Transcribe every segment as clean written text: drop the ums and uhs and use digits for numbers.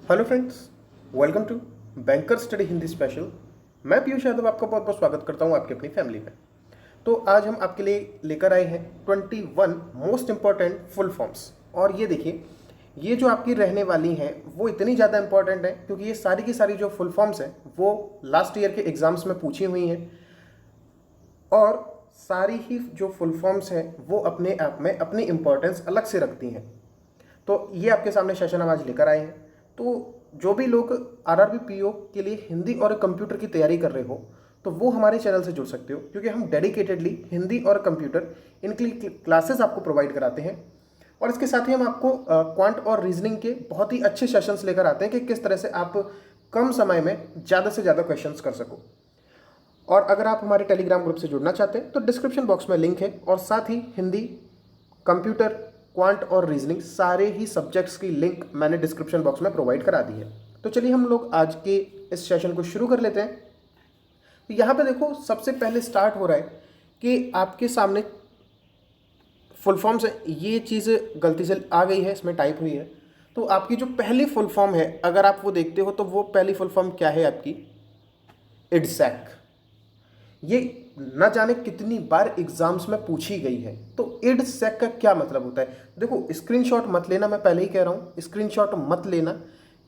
Hello friends, welcome to banker study Hindi special. मैं पीयूष यादव आपका बहुत बहुत स्वागत करता हूं आपकी अपनी फैमिली में। तो आज हम आपके लिए लेकर आए हैं 21 मोस्ट इंपॉर्टेंट फुल फॉर्म्स। और ये देखिए, ये जो आपकी रहने वाली हैं वो इतनी ज़्यादा इंपॉर्टेंट है क्योंकि ये सारी की सारी जो फुल फॉर्म्स हैं वो लास्ट ईयर के एग्जाम्स में पूछी हुई हैं। और सारी ही जो फुल फॉर्म्स हैं वो अपने आप में अपनी इंपॉर्टेंस अलग से रखती हैं। तो ये आपके सामने सेशन हम आज लेकर आए हैं। तो जो भी लोग आरआरबी पीओ के लिए हिंदी और कंप्यूटर की तैयारी कर रहे हो तो वो हमारे चैनल से जुड़ सकते हो, क्योंकि हम डेडिकेटेडली हिंदी और कंप्यूटर इनकी क्लासेस आपको प्रोवाइड कराते हैं। और इसके साथ ही हम आपको क्वांट और रीजनिंग के बहुत ही अच्छे सेशंस लेकर आते हैं कि किस तरह से आप कम समय में ज़्यादा से ज़्यादा क्वेश्चंस कर सको। और अगर आप हमारे टेलीग्राम ग्रुप से जुड़ना चाहते हैं तो डिस्क्रिप्शन बॉक्स में लिंक है, और साथ ही हिंदी, कंप्यूटर, क्वांट और रीजनिंग सारे ही सब्जेक्ट्स की लिंक मैंने डिस्क्रिप्शन बॉक्स में प्रोवाइड करा दी है। तो चलिए हम लोग आज के इस सेशन को शुरू कर लेते हैं। तो यहाँ पे देखो, सबसे पहले स्टार्ट हो रहा है कि आपके सामने फुल फॉर्म्स है। ये चीज़ गलती से आ गई है, इसमें टाइप हुई है। तो आपकी जो पहली फुल फॉर्म है, अगर आप वो देखते हो तो वो पहली फुल फॉर्म क्या है आपकी? इडसैक। ये न जाने कितनी बार एग्जाम्स में पूछी गई है। तो इडसैक का क्या मतलब होता है? देखो, स्क्रीनशॉट मत लेना, मैं पहले ही कह रहा हूँ स्क्रीनशॉट मत लेना,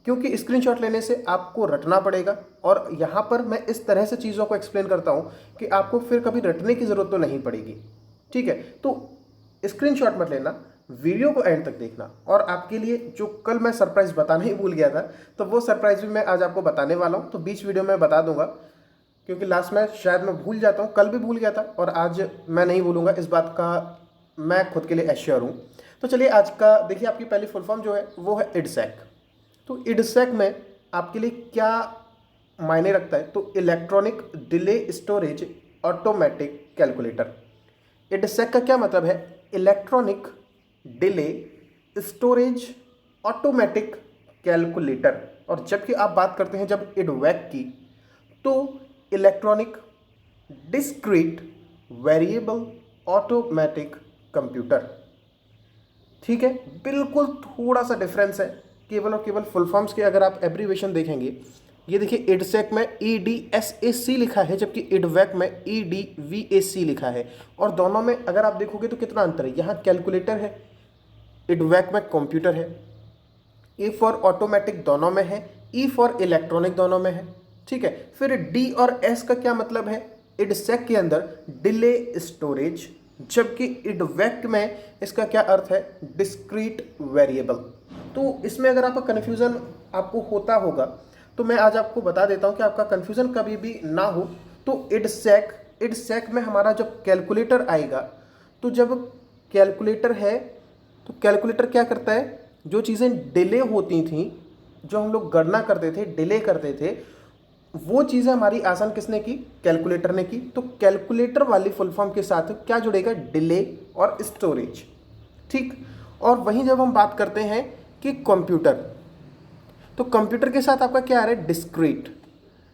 क्योंकि स्क्रीनशॉट लेने से आपको रटना पड़ेगा। और यहाँ पर मैं इस तरह से चीज़ों को एक्सप्लेन करता हूँ कि आपको फिर कभी रटने की ज़रूरत तो नहीं पड़ेगी। ठीक है, तो स्क्रीनशॉट मत लेना, वीडियो को एंड तक देखना। और आपके लिए जो कल मैं सरप्राइज बताना ही भूल गया था, तो वो सरप्राइज भी मैं आज आपको बताने वाला हूँ। तो बीच वीडियो में बता दूंगा, क्योंकि लास्ट में शायद मैं भूल जाता हूँ। कल भी भूल गया था और आज मैं नहीं भूलूंगा, इस बात का मैं खुद के लिए एश्योर हूँ। तो चलिए आज का देखिए, आपकी पहली फुल फॉर्म जो है वो है इडसैक। तो इडसैक में आपके लिए क्या मायने रखता है? तो electronic delay storage automatic calculator. EDSAC का क्या मतलब है? Electronic delay storage automatic calculator. और जबकि आप बात करते हैं जब इडवैक की, तो electronic discrete variable automatic computer. ठीक है, बिल्कुल थोड़ा सा डिफरेंस है, केवल और केवल फुल फॉर्म्स के अगर आप एब्रीवेशन देखेंगे। ये देखिए, इडसैक में EDSAC लिखा है, जबकि इडवैक में EDVAC लिखा है। और दोनों में अगर आप देखोगे तो कितना अंतर है। यहाँ कैलकुलेटर है, इडवैक में कंप्यूटर है। E फॉर ऑटोमेटिक दोनों में है, E फॉर इलेक्ट्रॉनिक दोनों में है। ठीक है, फिर D और S का क्या मतलब है? इडसैक के अंदर डिले स्टोरेज, जबकि इडवैक में इसका क्या अर्थ है? Discrete variable. तो इसमें अगर आपका कन्फ्यूज़न आपको होता होगा तो मैं आज आपको बता देता हूं कि आपका कन्फ्यूज़न कभी भी ना हो। तो इडसैक में हमारा जब कैलकुलेटर आएगा, तो जब कैलकुलेटर है तो कैलकुलेटर क्या करता है? जो चीज़ें डिले होती थी, जो हम लोग गणना करते थे, डिले करते थे, वो चीज़ें हमारी आसान किसने की? कैलकुलेटर ने की। तो कैलकुलेटर वाली फुल फॉर्म के साथ क्या जुड़ेगा? डिले और स्टोरेज। ठीक। और वहीं जब हम बात करते हैं कि कंप्यूटर, तो कंप्यूटर के साथ आपका क्या आ रहा है? डिस्क्रीट।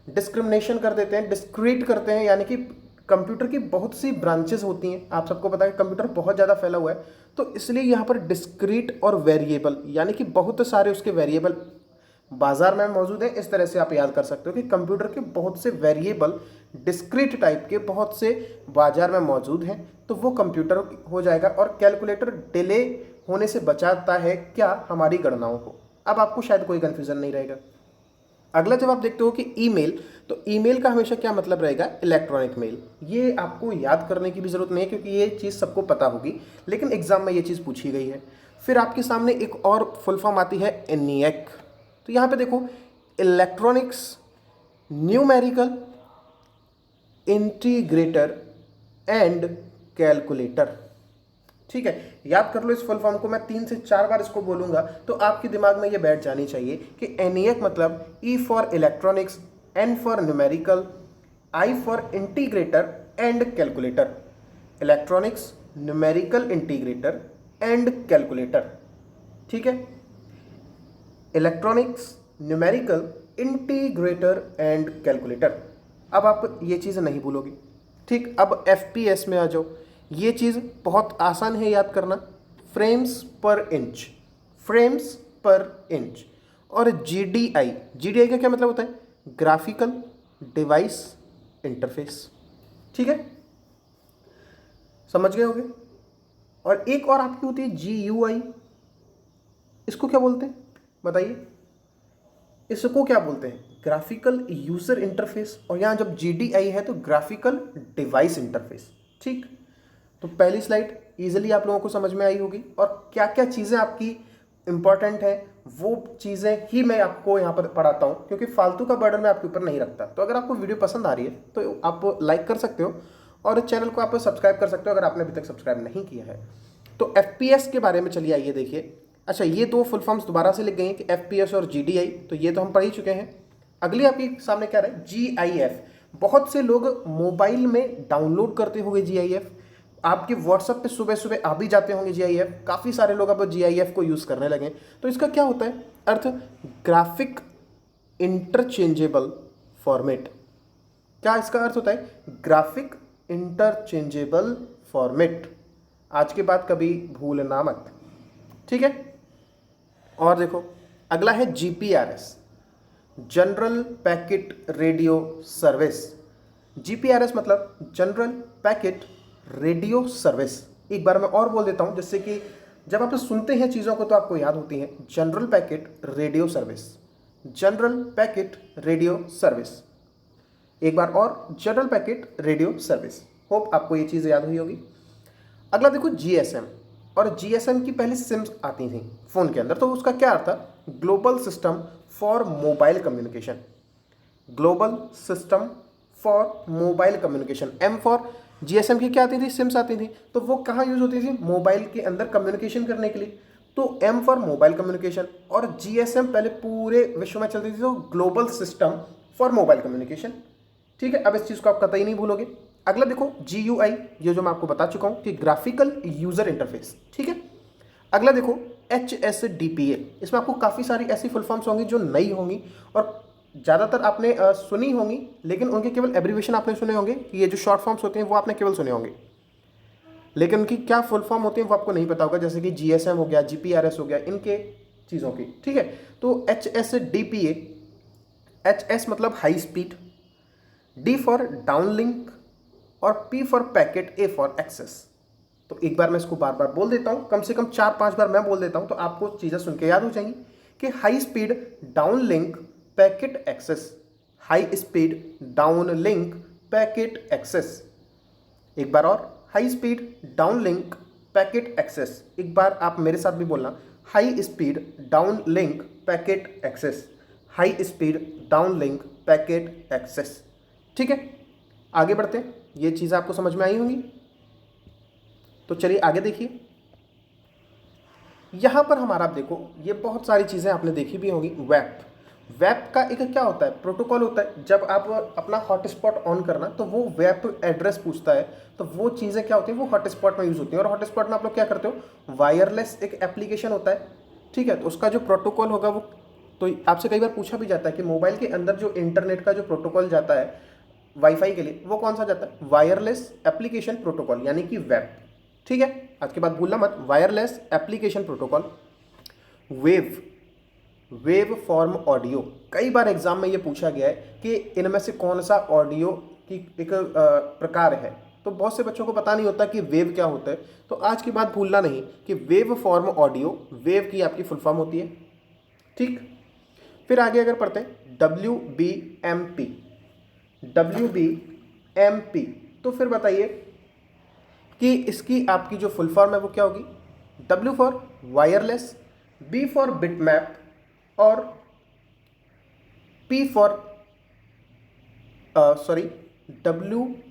डिस्क्रिमिनेशन कर देते हैं, डिस्क्रीट करते हैं, यानी कि कंप्यूटर की बहुत सी ब्रांचेस होती हैं। आप सबको पता है कंप्यूटर बहुत ज़्यादा फैला हुआ है, तो इसलिए यहाँ पर डिस्क्रीट और वेरिएबल, यानी कि बहुत सारे उसके वेरिएबल बाजार में मौजूद है। इस तरह से आप याद कर सकते हो कि कंप्यूटर के बहुत से वेरिएबल डिस्क्रीट टाइप के बहुत से बाजार में मौजूद हैं, तो वो कंप्यूटर हो जाएगा। और कैलकुलेटर डिले होने से बचाता है क्या? हमारी गणनाओं को। अब आपको शायद कोई कंफ्यूजन नहीं रहेगा। अगला जब आप देखते हो कि ईमेल, तो ईमेल का हमेशा क्या मतलब रहेगा? Electronic mail. ये आपको याद करने की भी जरूरत नहीं है, क्योंकि ये चीज़ सबको पता होगी, लेकिन एग्जाम में ये चीज़ पूछी गई है। फिर आपके सामने एक और फुल फॉर्म आती है ENIAC। तो यहाँ पे देखो, electronics numerical integrator and calculator. ठीक है, याद कर लो इस फुल फॉर्म को। मैं 3 से 4 बार इसको बोलूंगा तो आपके दिमाग में ये बैठ जानी चाहिए कि ENIAC मतलब E for electronics, N for numerical, I for integrator and calculator. Electronics, numerical integrator and calculator. ठीक है, electronics, numerical integrator and calculator. अब आप ये चीज़ नहीं भूलोगे। ठीक, अब FPS में आ जाओ। ये चीज़ बहुत आसान है याद करना, फ्रेम्स पर इंच, फ्रेम्स पर इंच। और GDI, GDI का क्या मतलब होता है? Graphical device interface. ठीक है, समझ गए होंगे। और एक और आपकी होती है GUI, इसको क्या बोलते हैं बताइए? इसको क्या बोलते हैं? Graphical user interface. और यहाँ जब GDI है तो ग्राफिकल डिवाइस इंटरफेस। ठीक, तो पहली स्लाइड इजीली आप लोगों को समझ में आई होगी, और क्या क्या चीज़ें आपकी इंपॉर्टेंट है वो चीज़ें ही मैं आपको यहाँ पर पढ़ाता हूँ, क्योंकि फालतू का बर्डन मैं आपके ऊपर नहीं रखता। तो अगर आपको वीडियो पसंद आ रही है तो आप लाइक कर सकते हो, और चैनल को आप सब्सक्राइब कर सकते हो अगर आपने अभी तक सब्सक्राइब नहीं किया है। तो FPS के बारे में चलिए आइए देखिए। अच्छा, ये दो फुल फॉर्म्स दोबारा से लिख गए हैं कि FPS और GDI, तो ये तो हम पढ़ ही चुके हैं। अगली आपके सामने क्या रहा है? GIF। बहुत से लोग मोबाइल में डाउनलोड करते होंगे GIF, आपके व्हाट्सएप पे सुबह सुबह आ भी जाते होंगे GIF। काफ़ी सारे लोग अब GIF को यूज़ करने लगे। तो इसका क्या होता है अर्थ? Graphic interchangeable format. क्या इसका अर्थ होता है? Graphic interchangeable format. आज के बाद कभी भूलना मत, ठीक है। और देखो अगला है GPRS, general packet radio service. GPRS मतलब जनरल पैकेट रेडियो सर्विस। एक बार मैं और बोल देता हूं, जिससे कि जब आप सुनते हैं चीज़ों को तो आपको याद होती है। General packet radio service, general packet radio service. एक बार और, general packet radio service. Hope आपको ये चीज़ याद हुई होगी। अगला देखो GSM, और GSM की पहले सिम्स आती थी फ़ोन के अंदर, तो उसका क्या अर्थ था? Global system for mobile communication. Global system for mobile communication. M for GSM की क्या आती थी? सिम्स आती थी। तो वो कहाँ यूज़ होती थी? मोबाइल के अंदर कम्युनिकेशन करने के लिए। तो M फॉर मोबाइल कम्युनिकेशन, और GSM पहले पूरे विश्व में चलती थी, तो global system for mobile communication. ठीक है, अब इस चीज़ को आप कतई नहीं भूलोगे। अगला देखो GUI, ये जो मैं आपको बता चुका हूँ कि ग्राफिकल यूजर इंटरफेस। ठीक है, अगला देखो HSDPA। इसमें आपको काफ़ी सारी ऐसी फुल फॉर्म्स होंगी जो नई होंगी, और ज़्यादातर आपने सुनी होंगी, लेकिन उनके केवल एब्रीवेशन आपने सुने होंगे कि ये जो शॉर्ट फॉर्म्स होते हैं वो आपने केवल सुने होंगे, लेकिन उनकी क्या फुल फॉर्म होती है वो आपको नहीं पता होगा। जैसे कि GSM हो गया, GPRS हो गया, इनके चीज़ों की। ठीक है, तो HSDPA, HS मतलब high speed, D for downlink, और P for packet, A for access. तो एक बार मैं इसको बार बार बोल देता हूँ, कम से कम 4-5 बार मैं बोल देता हूँ, तो आपको चीज़ें सुन के याद हो जाएंगी कि high speed downlink packet access, high speed downlink packet access. एक बार और, high speed downlink packet access. एक बार आप मेरे साथ भी बोलना, high speed downlink packet access, high speed downlink packet access. ठीक है, आगे बढ़ते हैं। ये चीज़ें आपको समझ में आई होंगी, तो चलिए आगे देखिए। यहाँ पर हमारा आप देखो, ये बहुत सारी चीज़ें आपने देखी भी होंगी। वेप का एक क्या होता है? प्रोटोकॉल होता है। जब आप अपना हॉटस्पॉट ऑन करना तो वो वेप एड्रेस पूछता है, तो वो चीज़ें क्या होती हैं? वो हॉटस्पॉट में यूज़ होती हैं। और हॉटस्पॉट में आप लोग क्या करते हो? वायरलेस एक एप्लीकेशन होता है, ठीक है, तो उसका जो प्रोटोकॉल होगा वो, तो आपसे कई बार पूछा भी जाता है कि मोबाइल के अंदर जो इंटरनेट का जो प्रोटोकॉल जाता है वाईफाई के लिए, वो कौन सा जाता है? वायरलेस एप्लीकेशन प्रोटोकॉल, यानी कि वेप। ठीक है, आज के बाद भूलना मत, wireless application protocol. Wave form audio, कई बार एग्जाम में ये पूछा गया है कि इनमें से कौन सा ऑडियो की एक प्रकार है, तो बहुत से बच्चों को पता नहीं होता कि वेव क्या होता है। तो आज के बाद भूलना नहीं कि वेव फॉर्म ऑडियो, वेव की आपकी फुल फॉर्म होती है। ठीक, फिर आगे अगर पढ़ते हैं WBMP, तो फिर बताइए कि इसकी आपकी जो फुल फॉर्म है वो क्या होगी? W for wireless, B for bitmap, और P for WBMP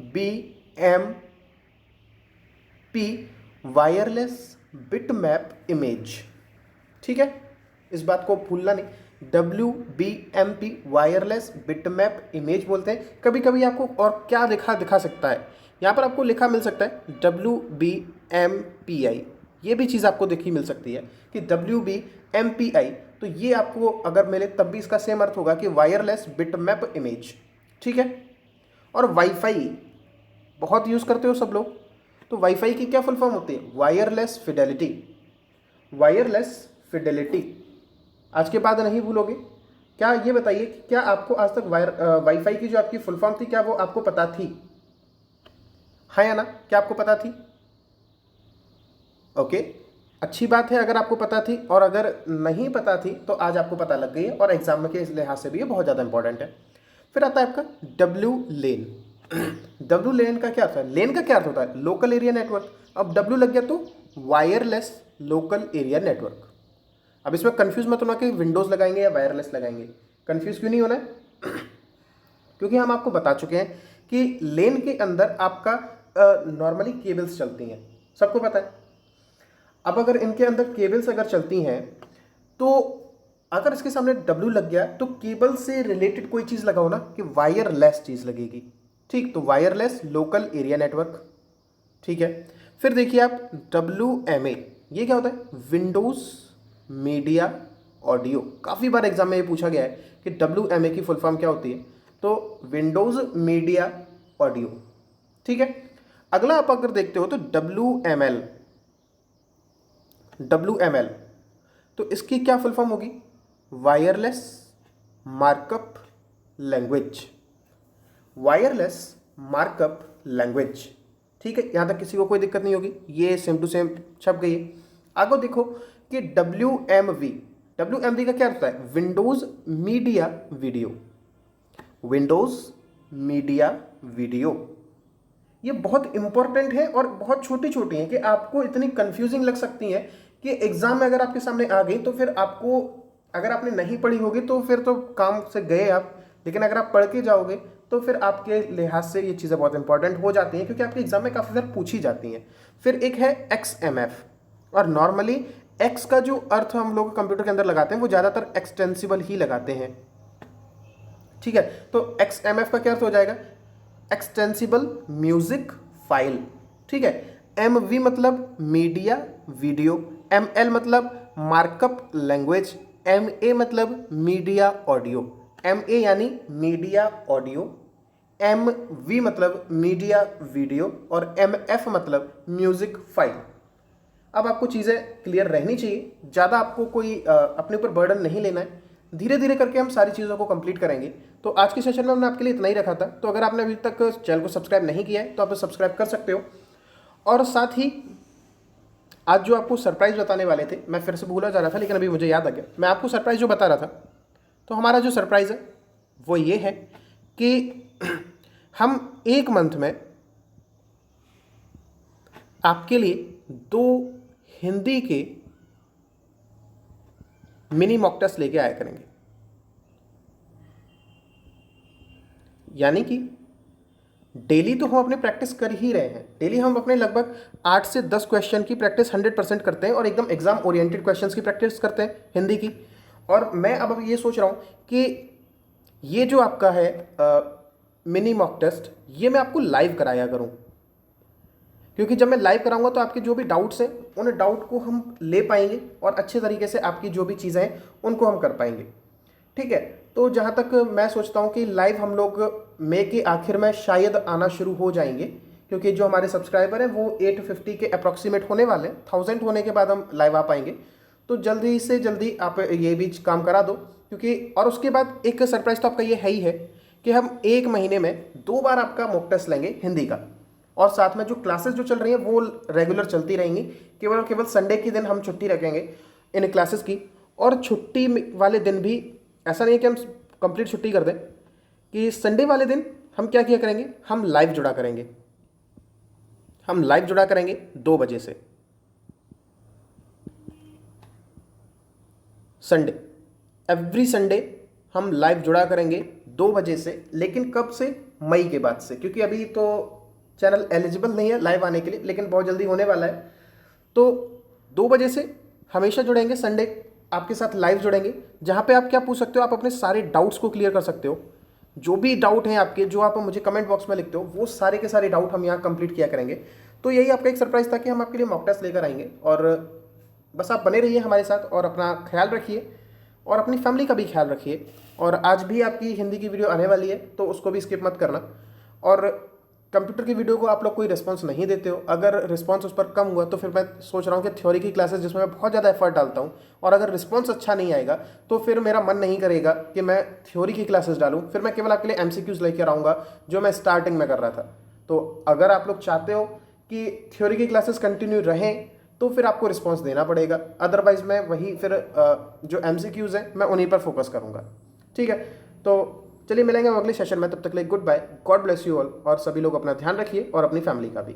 wireless bitmap image. ठीक है, इस बात को भूलना नहीं, WBMP वायरलेस बिटमैप इमेज बोलते हैं। कभी कभी आपको और क्या दिखा सकता है, यहाँ पर आपको लिखा मिल सकता है WBMPI, ये भी चीज़ आपको देखी मिल सकती है कि WBMPI, तो ये आपको अगर मिले तब भी इसका सेम अर्थ होगा कि वायरलेस बिटमैप इमेज। ठीक है, और वाईफाई बहुत यूज़ करते हो सब लोग, तो वाईफाई की क्या फुल फॉर्म होती है? Wireless Fidelity, wireless Fidelity. आज के बाद नहीं भूलोगे। क्या ये बताइए कि क्या आपको आज तक वाईफाई की जो आपकी फुल फॉर्म थी क्या वो आपको पता थी? हाँ या ना? क्या आपको पता थी? ओके, अच्छी बात है अगर आपको पता थी, और अगर नहीं पता थी तो आज आपको पता लग गई है, और एग्जाम के इस लिहाज से भी ये बहुत ज़्यादा इंपॉर्टेंट है। फिर आता है आपका डब्ल्यू लेन। डब्ल्यू लेन का क्या अर्थ है? लेन का क्या अर्थ होता है? Local area network. अब डब्ल्यू लग गया तो वायरलेस लोकल एरिया नेटवर्क। अब इसमें कंफ्यूज मत होना कि विंडोज़ लगाएंगे या वायरलेस लगाएंगे। कंफ्यूज क्यों नहीं होना है? क्योंकि हम आपको बता चुके हैं कि लेन के अंदर आपका नॉर्मली केबल्स चलती हैं, सबको पता है। अब अगर इनके अंदर केबल्स अगर चलती हैं तो अगर इसके सामने डब्ल्यू लग गया तो केबल से रिलेटेड कोई चीज़ लगाओ ना, कि वायरलेस चीज़ लगेगी। ठीक, तो वायरलेस लोकल एरिया नेटवर्क। ठीक है, फिर देखिए आप WMA, ये क्या होता है? Windows media audio. काफ़ी बार एग्जाम में ये पूछा गया है कि WMA की फुल फॉर्म क्या होती है, तो विंडोज़ मीडिया ऑडियो। ठीक है, अगला आप अगर देखते हो तो WML, तो इसकी क्या फुल फॉर्म होगी? Wireless markup language. Wireless markup language. ठीक है, यहां तक किसी को कोई दिक्कत नहीं होगी, ये सेम टू सेम छप गई है। आगे देखो कि WMV का क्या होता है? Windows media video. Windows media video, ये बहुत इंपॉर्टेंट है और बहुत छोटी छोटी हैं कि आपको इतनी कंफ्यूजिंग लग सकती हैं कि एग्जाम में अगर आपके सामने आ गई तो फिर आपको, अगर आपने नहीं पढ़ी होगी तो फिर तो काम से गए आप, लेकिन अगर आप पढ़ के जाओगे तो फिर आपके लिहाज से ये चीज़ें बहुत इंपॉर्टेंट हो जाती हैं, क्योंकि आपके एग्जाम में काफ़ी बार पूछी जाती हैं। फिर एक है XMF, और नॉर्मली एक्स का जो अर्थ हम लोग कंप्यूटर के अंदर लगाते हैं वो ज़्यादातर एक्सटेंसिबल ही लगाते हैं। ठीक है, तो XMF का क्या अर्थ हो जाएगा? Extensible music file. ठीक है, MV मतलब मीडिया वीडियो, ML मतलब मार्कअप लैंग्वेज, MA मतलब मीडिया ऑडियो। MA यानी मीडिया ऑडियो, MV मतलब मीडिया वीडियो, और MF मतलब म्यूजिक फाइल। अब आपको चीज़ें क्लियर रहनी चाहिए, ज़्यादा आपको कोई अपने ऊपर बर्डन नहीं लेना है, धीरे धीरे करके हम सारी चीज़ों को कंप्लीट करेंगे। तो आज के सेशन में हमने आपके लिए इतना ही रखा था, तो अगर आपने अभी तक चैनल को सब्सक्राइब नहीं किया है तो आप सब्सक्राइब कर सकते हो। और साथ ही आज जो आपको सरप्राइज़ बताने वाले थे, मैं फिर से भूला जा रहा था लेकिन अभी मुझे याद आ गया, मैं आपको सरप्राइज़ जो बता रहा था, तो हमारा जो सरप्राइज़ है वो ये है कि हम एक मंथ में आपके लिए 2 हिंदी के मिनी मॉक टेस्ट लेके आया करेंगे। यानी कि डेली तो हम अपने प्रैक्टिस कर ही रहे हैं, डेली हम अपने लगभग 8 से 10 क्वेश्चन की प्रैक्टिस 100% करते हैं और एकदम एग्जाम ओरिएंटेड क्वेश्चंस की प्रैक्टिस करते हैं हिंदी की। और मैं अब ये सोच रहा हूँ कि ये जो आपका है मिनी मॉक टेस्ट, ये मैं आपको लाइव कराया करूँ, क्योंकि जब मैं लाइव कराऊंगा तो आपके जो भी डाउट्स हैं उन डाउट को हम ले पाएंगे और अच्छे तरीके से आपकी जो भी चीज़ें हैं उनको हम कर पाएंगे। ठीक है, तो जहाँ तक मैं सोचता हूँ कि लाइव हम लोग मई के आखिर में शायद आना शुरू हो जाएंगे, क्योंकि जो हमारे सब्सक्राइबर हैं वो 850 के अप्रॉक्सीमेट होने वाले हैं। 1000 होने के बाद हम लाइव आ पाएंगे, तो जल्दी से जल्दी आप ये भी काम करा दो, क्योंकि और उसके बाद एक सरप्राइज तो आपका ये है ही है कि हम 1 महीने में 2 बार आपका मॉक टेस्ट लेंगे हिंदी का, और साथ में जो क्लासेस जो चल रही हैं वो रेगुलर चलती रहेंगी। केवल और केवल संडे के दिन हम छुट्टी रखेंगे इन क्लासेस की, और छुट्टी वाले दिन भी ऐसा नहीं है कि हम कंप्लीट छुट्टी कर दें, कि संडे वाले दिन हम क्या किया करेंगे, हम लाइव जुड़ा करेंगे। हम लाइव जुड़ा करेंगे 2 बजे से संडे, एवरी संडे हम लाइव जुड़ा करेंगे 2 बजे से। लेकिन कब से? मई के बाद से, क्योंकि अभी तो चैनल एलिजिबल नहीं है लाइव आने के लिए, लेकिन बहुत जल्दी होने वाला है। तो 2 बजे से हमेशा जुड़ेंगे, संडे आपके साथ लाइव जुड़ेंगे, जहाँ पे आप क्या पूछ सकते हो, आप अपने सारे डाउट्स को क्लियर कर सकते हो। जो भी डाउट हैं आपके, जो आप मुझे कमेंट बॉक्स में लिखते हो, वो सारे के सारे डाउट हम यहाँ कंप्लीट किया करेंगे। तो यही आपका एक सरप्राइज था कि हम आपके लिए मॉक टेस्ट लेकर आएंगे, और बस आप बने रहिए हमारे साथ और अपना ख्याल रखिए और अपनी फैमिली का भी ख्याल रखिए। और आज भी आपकी हिंदी की वीडियो आने वाली है, तो उसको भी स्किप मत करना। और कंप्यूटर की वीडियो को आप लोग कोई रिस्पांस नहीं देते हो, अगर रिस्पांस उस पर कम हुआ तो फिर मैं सोच रहा हूँ कि थ्योरी की क्लासेस जिसमें मैं बहुत ज़्यादा एफर्ट डालता हूँ, और अगर रिस्पांस अच्छा नहीं आएगा तो फिर मेरा मन नहीं करेगा कि मैं थ्योरी की क्लासेस डालूँ, फिर मैं केवल आपके लिए एमसीक्यूज लेकर आऊँगा जो मैं स्टार्टिंग में कर रहा था। तो अगर आप लोग चाहते हो कि थ्योरी की क्लासेस कंटिन्यू रहें तो फिर आपको रिस्पांस देना पड़ेगा, अदरवाइज मैं वही फिर जो एमसीक्यूज हैं मैं उन्हीं पर फोकस करूँगा। ठीक है, तो चलिए मिलेंगे हम अगले सेशन में, तब तक के लिए goodbye, God bless you all, और सभी लोग अपना ध्यान रखिए और अपनी फैमिली का भी।